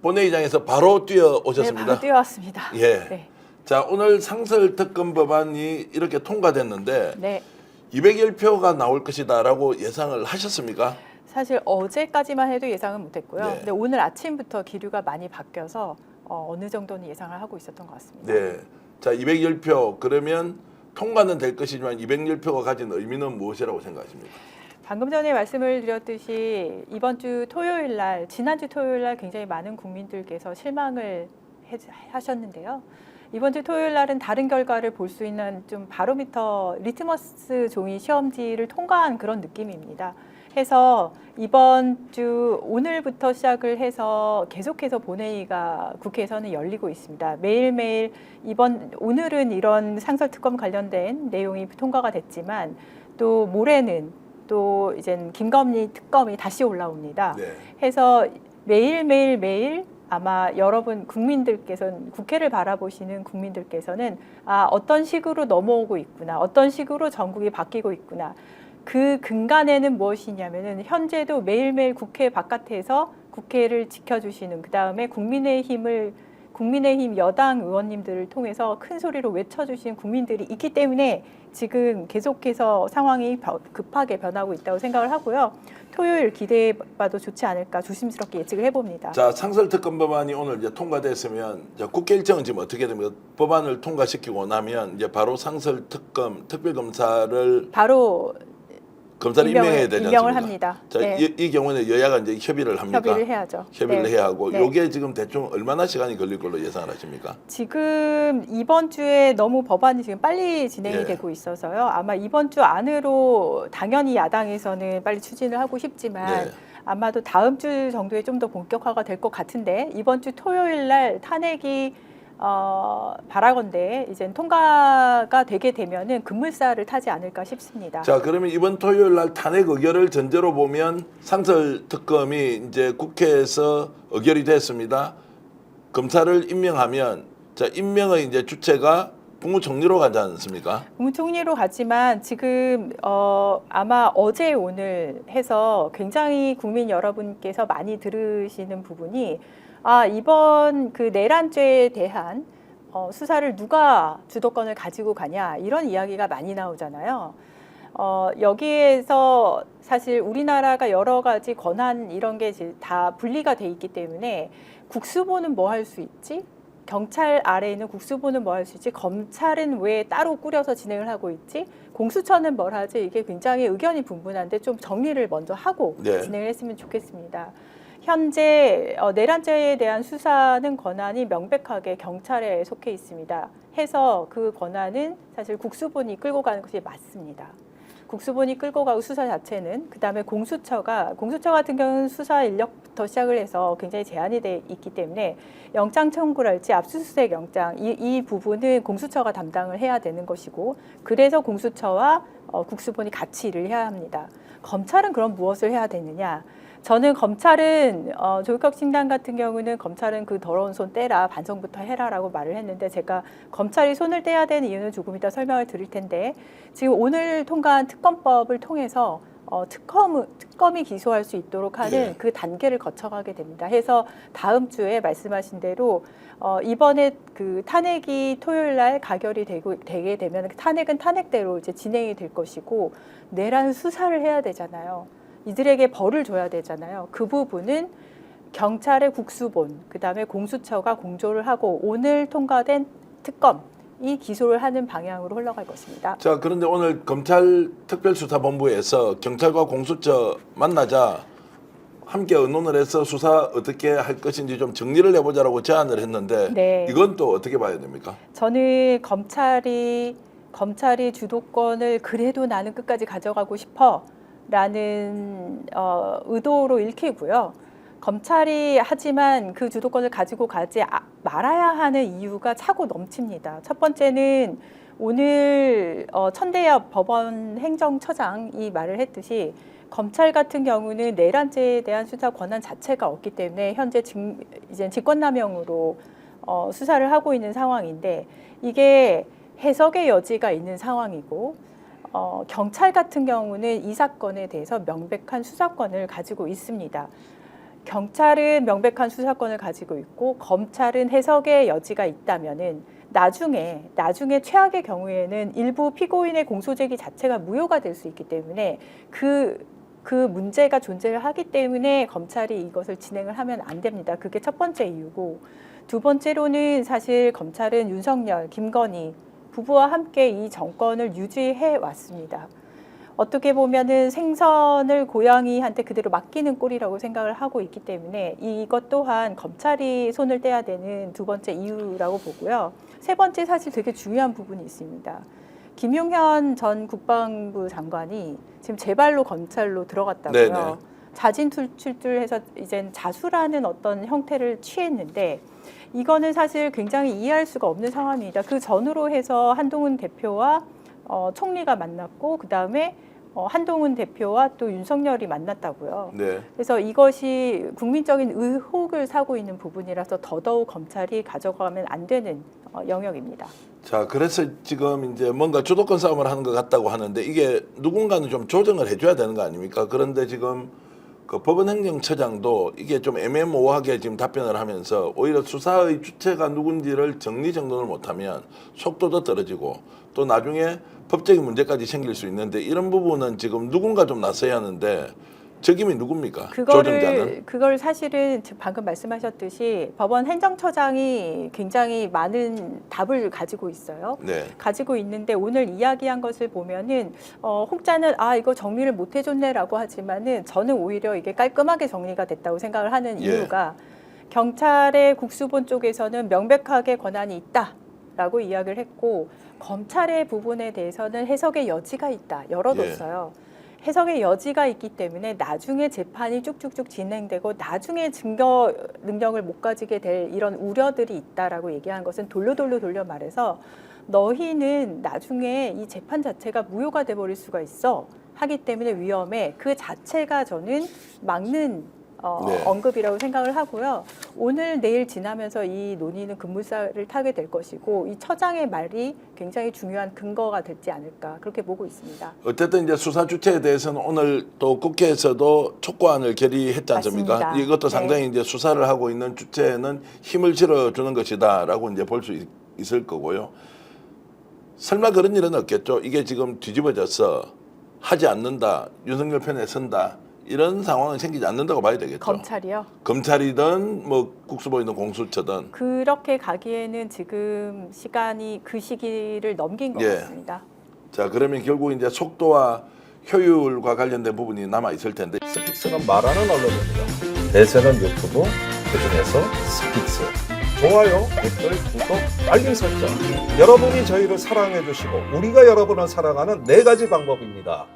본회의장에서 바로 뛰어오셨습니다. 네, 바로 뛰어왔습니다. 예. 네. 자, 오늘 상설특검 법안이 이렇게 통과됐는데 네. 200여 표가 나올 것이다라고 예상을 하셨습니까? 사실 어제까지만 해도 예상은 못했고요. 네. 근데 오늘 아침부터 기류가 많이 바뀌어서 어느 정도는 예상을 하고 있었던 것 같습니다. 네. 자, 210표 그러면 통과는 될 것이지만 210표가 가진 의미는 무엇이라고 생각하십니까? 방금 전에 말씀을 드렸듯이 이번 주 토요일 날, 지난주 토요일 날 굉장히 많은 국민들께서 실망을 하셨는데요. 이번 주 토요일 날은 다른 결과를 볼 수 있는 좀 바로미터 리트머스 종이 시험지를 통과한 그런 느낌입니다. 해서 이번 주 오늘부터 시작을 해서 계속해서 본회의가 국회에서는 열리고 있습니다. 매일매일 오늘은 이런 상설특검 관련된 내용이 통과가 됐지만 또 모레는 또 이제 김건희 특검이 다시 올라옵니다. 네. 해서 매일 아마 여러분 국민들께서는 국회를 바라보시는 국민들께서는 어떤 식으로 넘어오고 있구나, 어떤 식으로 전국이 바뀌고 있구나. 그 근간에는 무엇이냐면은 현재도 매일매일 국회 바깥에서 국회를 지켜주시는 그다음에 국민의힘 여당 의원님들을 통해서 큰 소리로 외쳐주신 국민들이 있기 때문에 지금 계속해서 상황이 급하게 변하고 있다고 생각을 하고요. 토요일 기대해봐도 좋지 않을까 조심스럽게 예측을 해봅니다. 자, 상설특검 법안이 오늘 이제 통과됐으면 이제 국회 일정은 지금 어떻게 됩니까? 법안을 통과시키고 나면 이제 바로 상설특검 특별검사를 바로 검사를 임명해야 되지 임명을 않습니까? 합니다. 자, 네. 이 경우는 여야가 이제 협의를 합니까? 협의를 해야죠. 협의를 네. 해야 하고 네. 이게 지금 대충 얼마나 시간이 걸릴 걸로 예상을 하십니까? 지금 이번 주에 너무 법안이 지금 빨리 진행이 예. 되고 있어서요. 아마 이번 주 안으로 당연히 야당에서는 빨리 추진을 하고 싶지만 네. 아마도 다음 주 정도에 좀 더 본격화가 될 것 같은데 이번 주 토요일 날 탄핵이 바라건대 이제 통과가 되게 되면은 급물살을 타지 않을까 싶습니다. 자, 그러면 이번 토요일 날 탄핵 의결을 전제로 보면 상설특검이 이제 국회에서 의결이 됐습니다. 검사를 임명하면 자, 임명의 이제 주체가 국무총리로 가지 않습니까? 국무총리로 갔지만 지금 아마 어제 오늘 해서 굉장히 국민 여러분께서 많이 들으시는 부분이 이번 그 내란죄에 대한 수사를 누가 주도권을 가지고 가냐 이런 이야기가 많이 나오잖아요. 여기에서 사실 우리나라가 여러 가지 권한 이런 게 다 분리가 돼 있기 때문에 국수보는 뭐 할 수 있지? 경찰 아래에 있는 국수보는 뭐 할 수 있지? 검찰은 왜 따로 꾸려서 진행을 하고 있지? 공수처는 뭘 하지? 이게 굉장히 의견이 분분한데 좀 정리를 먼저 하고 네. 진행을 했으면 좋겠습니다. 현재 내란죄에 대한 수사는 권한이 명백하게 경찰에 속해 있습니다. 해서 그 권한은 사실 국수본이 끌고 가는 것이 맞습니다. 국수본이 끌고 가고 수사 자체는 그다음에 공수처 같은 경우는 수사 인력부터 시작을 해서 굉장히 제한이 돼 있기 때문에 영장 청구랄지 압수수색 영장 이 부분은 공수처가 담당을 해야 되는 것이고 그래서 공수처와 국수본이 같이 일을 해야 합니다. 검찰은 그럼 무엇을 해야 되느냐? 저는 검찰은 조국혁신당 같은 경우는 검찰은 그 더러운 손 떼라 반성부터 해라라고 말을 했는데 제가 검찰이 손을 떼야 되는 이유는 조금 이따 설명을 드릴 텐데 지금 오늘 통과한 특검법을 통해서 특검이 기소할 수 있도록 하는 예. 그 단계를 거쳐가게 됩니다. 해서 다음 주에 말씀하신 대로 이번에 그 탄핵이 토요일 날 가결이 되게 되면 탄핵은 탄핵대로 이제 진행이 될 것이고 내란 수사를 해야 되잖아요. 이들에게 벌을 줘야 되잖아요. 그 부분은 경찰의 국수본, 그다음에 공수처가 공조를 하고 오늘 통과된 특검이 기소를 하는 방향으로 흘러갈 것입니다. 자, 그런데 오늘 검찰 특별수사본부에서 경찰과 공수처 만나자 함께 의논을 해서 수사 어떻게 할 것인지 좀 정리를 해보자라고 제안을 했는데 네. 이건 또 어떻게 봐야 됩니까? 저는 검찰이 주도권을 그래도 나는 끝까지 가져가고 싶어라는 의도로 읽히고요. 검찰이 하지만 그 주도권을 가지고 가지 말아야 하는 이유가 차고 넘칩니다. 첫 번째는 오늘 천대엽 법원 행정처장이 말을 했듯이 검찰 같은 경우는 내란죄에 대한 수사 권한 자체가 없기 때문에 현재 이제 직권남용으로 수사를 하고 있는 상황인데 이게 해석의 여지가 있는 상황이고 경찰 같은 경우는 이 사건에 대해서 명백한 수사권을 가지고 있습니다. 경찰은 명백한 수사권을 가지고 있고 검찰은 해석의 여지가 있다면은 나중에 최악의 경우에는 일부 피고인의 공소제기 자체가 무효가 될 수 있기 때문에 그 문제가 존재를 하기 때문에 검찰이 이것을 진행을 하면 안 됩니다. 그게 첫 번째 이유고, 두 번째로는 사실 검찰은 윤석열, 김건희 부부와 함께 이 정권을 유지해 왔습니다. 어떻게 보면은 생선을 고양이한테 그대로 맡기는 꼴이라고 생각을 하고 있기 때문에 이것 또한 검찰이 손을 떼야 되는 두 번째 이유라고 보고요. 세 번째, 사실 되게 중요한 부분이 있습니다. 김용현 전 국방부 장관이 지금 재발로 검찰로 들어갔다고요. 네네. 자진 출두해서 이젠 자수라는 어떤 형태를 취했는데, 이거는 사실 굉장히 이해할 수가 없는 상황입니다. 그 전후로 해서 한동훈 대표와 총리가 만났고, 그 다음에 한동훈 대표와 또 윤석열이 만났다고요. 네. 그래서 이것이 국민적인 의혹을 사고 있는 부분이라서 더더욱 검찰이 가져가면 안 되는 영역입니다. 자, 그래서 지금 이제 뭔가 주도권 싸움을 하는 것 같다고 하는데 이게 누군가는 좀 조정을 해줘야 되는 거 아닙니까? 그런데 지금 그 법원행정처장도 이게 좀 애매모호하게 지금 답변을 하면서 오히려 수사의 주체가 누군지를 정리정돈을 못하면 속도도 떨어지고 또 나중에 법적인 문제까지 생길 수 있는데 이런 부분은 지금 누군가 좀 나서야 하는데 적임이 누굽니까? 조정자는? 그걸 사실은 방금 말씀하셨듯이 법원 행정처장이 굉장히 많은 답을 가지고 있어요. 네. 가지고 있는데 오늘 이야기한 것을 보면은 혹자는 이거 정리를 못 해줬네라고 하지만은 저는 오히려 이게 깔끔하게 정리가 됐다고 생각을 하는 예. 이유가 경찰의 국수본 쪽에서는 명백하게 권한이 있다라고 이야기를 했고 검찰의 부분에 대해서는 해석의 여지가 있다 열어뒀어요. 해석의 여지가 있기 때문에 나중에 재판이 쭉쭉쭉 진행되고 나중에 증거 능력을 못 가지게 될 이런 우려들이 있다라고 얘기한 것은 돌려 말해서 너희는 나중에 이 재판 자체가 무효가 돼버릴 수가 있어 하기 때문에 위험해. 그 자체가 저는 막는 네. 언급이라고 생각을 하고요. 오늘 내일 지나면서 이 논의는 급물살을 타게 될 것이고 이 처장의 말이 굉장히 중요한 근거가 되지 않을까 그렇게 보고 있습니다. 어쨌든 이제 수사 주체에 대해서는 오늘 또 국회에서도 촉구안을 결의했지 않습니까? 맞습니다. 이것도 네. 상당히 이제 수사를 하고 있는 주체에는 힘을 실어주는 것이다라고 이제 볼 수 있을 거고요. 설마 그런 일은 없겠죠. 이게 지금 뒤집어져서 하지 않는다, 윤석열 편에 선다. 이런 상황은 생기지 않는다고 봐야 되겠죠. 검찰이요? 검찰이든 뭐 국수본이든 공수처든. 그렇게 가기에는 지금 시간이 그 시기를 넘긴 것 예. 같습니다. 자, 그러면 결국 이제 속도와 효율과 관련된 부분이 남아 있을 텐데. 스픽스는 말하는 언론입니다. 대세는 유튜브, 그중에서 스픽스. 좋아요, 댓글, 구독, 알림 설정. 여러분이 저희를 사랑해 주시고 우리가 여러분을 사랑하는 4가지 방법입니다.